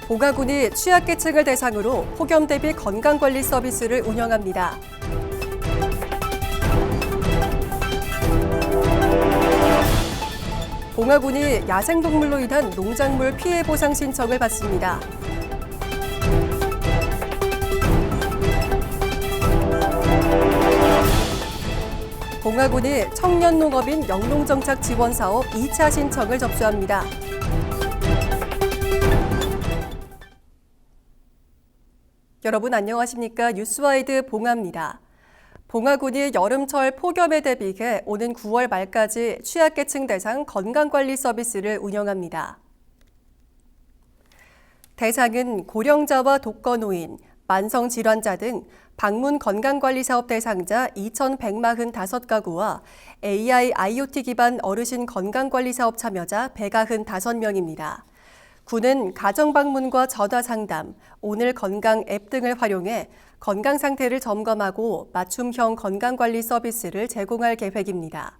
봉화군이 취약계층을 대상으로 폭염 대비 건강관리 서비스를 운영합니다. 봉화군이 야생동물로 인한 농작물 피해 보상 신청을 받습니다. 봉화군이 청년농업인 영농정착 지원사업 2차 신청을 접수합니다. 여러분 안녕하십니까? 뉴스와이드 봉화입니다. 봉화군이 여름철 폭염에 대비해 오는 9월 말까지 취약계층 대상 건강관리 서비스를 운영합니다. 대상은 고령자와 독거노인, 만성질환자 등 방문 건강관리사업 대상자 2,145가구와 AI, IoT 기반 어르신 건강관리사업 참여자 195명입니다. 군은 가정방문과 전화상담, 오늘 건강 앱 등을 활용해 건강 상태를 점검하고 맞춤형 건강관리 서비스를 제공할 계획입니다.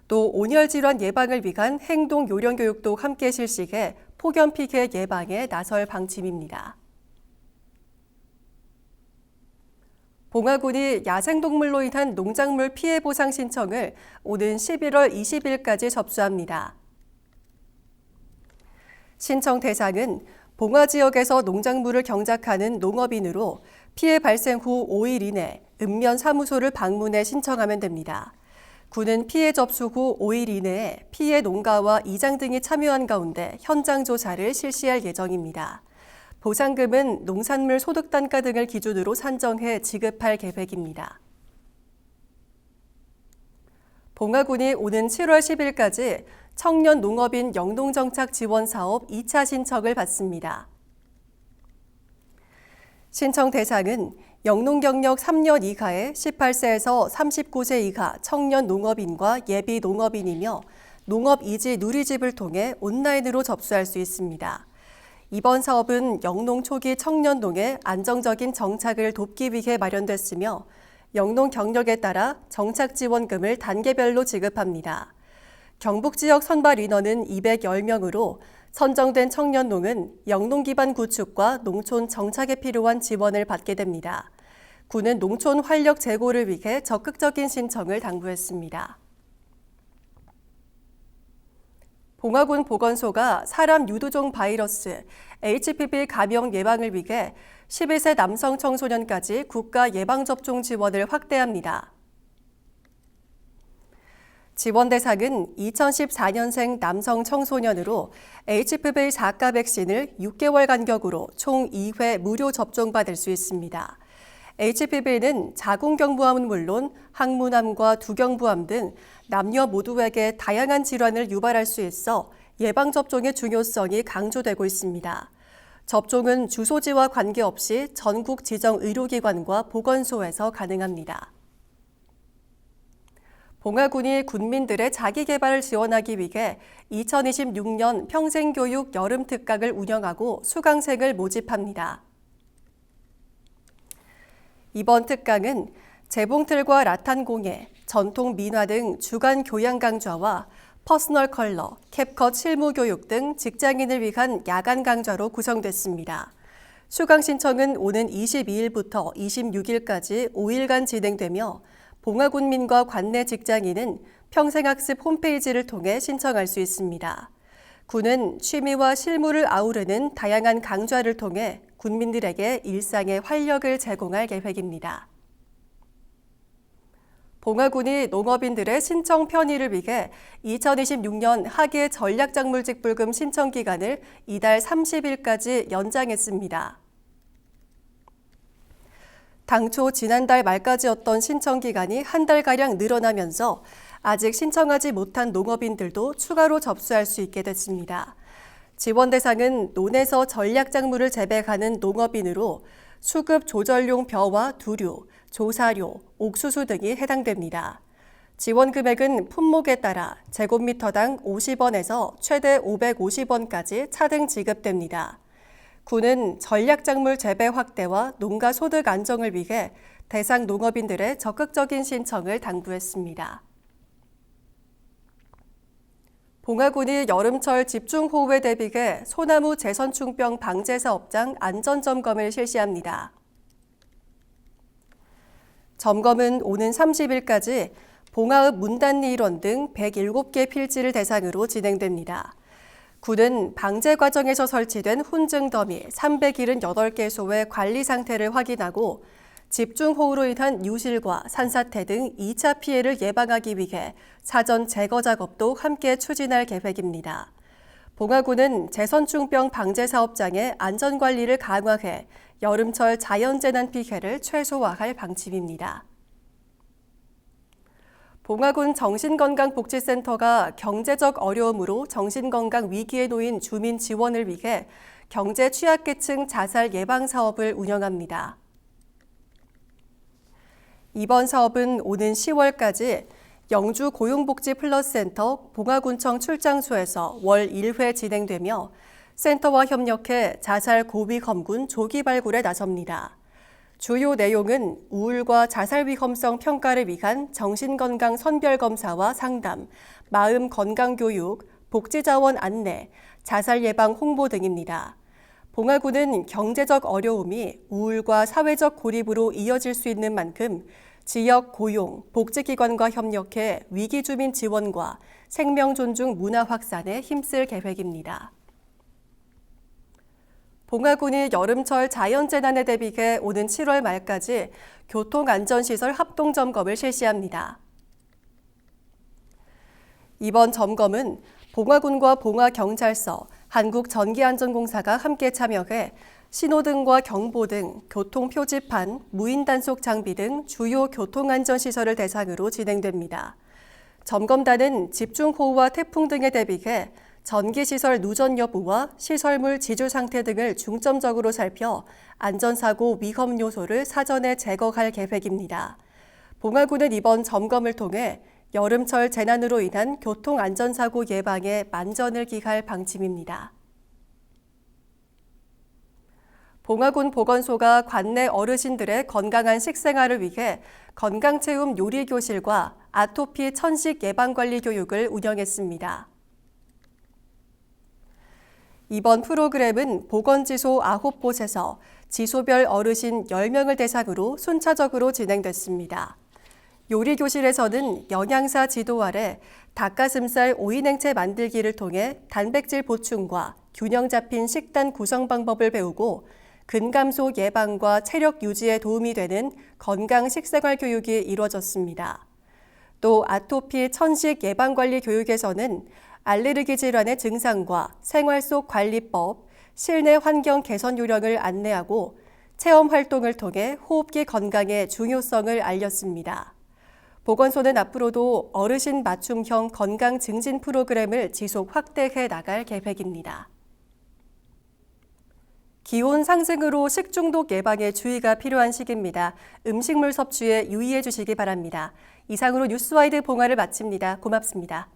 또 온열 질환 예방을 위한 행동 요령 교육도 함께 실시해 폭염 피해 예방에 나설 방침입니다. 봉화군이 야생동물로 인한 농작물 피해 보상 신청을 오는 11월 20일까지 접수합니다. 신청 대상은 봉화 지역에서 농작물을 경작하는 농업인으로 피해 발생 후 5일 이내 읍면사무소를 방문해 신청하면 됩니다. 군은 피해 접수 후 5일 이내에 피해 농가와 이장 등이 참여한 가운데 현장 조사를 실시할 예정입니다. 보상금은 농산물 소득 단가 등을 기준으로 산정해 지급할 계획입니다. 봉화군이 오는 7월 10일까지 청년 농업인 영농정착 지원 사업 2차 신청을 받습니다. 신청 대상은 영농 경력 3년 이하의 18세에서 39세 이하 청년 농업인과 예비 농업인이며 농업 이지 누리집을 통해 온라인으로 접수할 수 있습니다. 이번 사업은 영농 초기 청년농의 안정적인 정착을 돕기 위해 마련됐으며 영농 경력에 따라 정착 지원금을 단계별로 지급합니다. 경북 지역 선발 인원은 210명으로 선정된 청년농은 영농 기반 구축과 농촌 정착에 필요한 지원을 받게 됩니다. 군은 농촌 활력 제고를 위해 적극적인 신청을 당부했습니다. 봉화군 보건소가 사람 유두종 바이러스 HPV 감염 예방을 위해 11세 남성 청소년까지 국가 예방접종 지원을 확대합니다. 지원 대상은 2014년생 남성 청소년으로 HPV 4가 백신을 6개월 간격으로 총 2회 무료 접종받을 수 있습니다. HPV는 자궁경부암은 물론 항문암과 두경부암 등 남녀 모두에게 다양한 질환을 유발할 수 있어 예방접종의 중요성이 강조되고 있습니다. 접종은 주소지와 관계없이 전국 지정 의료기관과 보건소에서 가능합니다. 봉화군이 군민들의 자기개발을 지원하기 위해 2026년 평생교육 여름특강을 운영하고 수강생을 모집합니다. 이번 특강은 재봉틀과 라탄공예, 전통 민화 등 주간 교양 강좌와 퍼스널 컬러, 캡컷 실무 교육 등 직장인을 위한 야간 강좌로 구성됐습니다. 수강 신청은 오는 22일부터 26일까지 5일간 진행되며 봉화군민과 관내 직장인은 평생학습 홈페이지를 통해 신청할 수 있습니다. 군은 취미와 실무를 아우르는 다양한 강좌를 통해 군민들에게 일상의 활력을 제공할 계획입니다. 봉화군이 농업인들의 신청 편의를 위해 2026년 하계 전략작물직 불금 신청 기간을 이달 30일까지 연장했습니다. 당초 지난달 말까지였던 신청 기간이 한 달가량 늘어나면서 아직 신청하지 못한 농업인들도 추가로 접수할 수 있게 됐습니다. 지원 대상은 논에서 전략작물을 재배하는 농업인으로 수급 조절용 벼와 두류, 조사료, 옥수수 등이 해당됩니다. 지원 금액은 품목에 따라 제곱미터당 50원에서 최대 550원까지 차등 지급됩니다. 군은 전략작물 재배 확대와 농가 소득 안정을 위해 대상 농업인들의 적극적인 신청을 당부했습니다. 봉화군이 여름철 집중호우에 대비해 소나무 재선충병 방제 사업장 안전점검을 실시합니다. 점검은 오는 30일까지 봉화읍 문단리 일원 등 107개 필지를 대상으로 진행됩니다. 군은 방제 과정에서 설치된 훈증 더미 378개소의 관리 상태를 확인하고 집중호우로 인한 유실과 산사태 등 2차 피해를 예방하기 위해 사전 제거 작업도 함께 추진할 계획입니다. 봉화군은 재선충병 방제 사업장의 안전관리를 강화해 여름철 자연재난 피해를 최소화할 방침입니다. 봉화군 정신건강복지센터가 경제적 어려움으로 정신건강 위기에 놓인 주민 지원을 위해 경제 취약계층 자살 예방 사업을 운영합니다. 이번 사업은 오는 10월까지 영주 고용복지 플러스센터 봉화군청 출장소에서 월 1회 진행되며 센터와 협력해 자살 고비 검군 조기 발굴에 나섭니다. 주요 내용은 우울과 자살 위험성 평가를 위한 정신건강 선별검사와 상담, 마음 건강교육, 복지자원 안내, 자살 예방 홍보 등입니다. 봉화군은 경제적 어려움이 우울과 사회적 고립으로 이어질 수 있는 만큼 지역 고용, 복지기관과 협력해 위기주민 지원과 생명존중 문화 확산에 힘쓸 계획입니다. 봉화군이 여름철 자연재난에 대비해 오는 7월 말까지 교통안전시설 합동점검을 실시합니다. 이번 점검은 봉화군과 봉화경찰서, 한국전기안전공사가 함께 참여해 신호등과 경보등, 교통표지판, 무인단속 장비 등 주요 교통안전시설을 대상으로 진행됩니다. 점검단은 집중호우와 태풍 등에 대비해 전기시설 누전 여부와 시설물 지주 상태 등을 중점적으로 살펴 안전사고 위험 요소를 사전에 제거할 계획입니다. 봉화군은 이번 점검을 통해 여름철 재난으로 인한 교통안전사고 예방에 만전을 기할 방침입니다. 봉화군 보건소가 관내 어르신들의 건강한 식생활을 위해 건강체험 요리교실과 아토피 천식 예방관리 교육을 운영했습니다. 이번 프로그램은 보건지소 9곳에서 지소별 어르신 10명을 대상으로 순차적으로 진행됐습니다. 요리교실에서는 영양사 지도 아래 닭가슴살 오이냉채 만들기를 통해 단백질 보충과 균형 잡힌 식단 구성 방법을 배우고 근감소 예방과 체력 유지에 도움이 되는 건강 식생활 교육이 이루어졌습니다. 또 아토피 천식 예방관리 교육에서는 알레르기 질환의 증상과 생활 속 관리법, 실내 환경 개선 요령을 안내하고 체험 활동을 통해 호흡기 건강의 중요성을 알렸습니다. 보건소는 앞으로도 어르신 맞춤형 건강 증진 프로그램을 지속 확대해 나갈 계획입니다. 기온 상승으로 식중독 예방에 주의가 필요한 시기입니다. 음식물 섭취에 유의해 주시기 바랍니다. 이상으로 뉴스와이드 봉화를 마칩니다. 고맙습니다.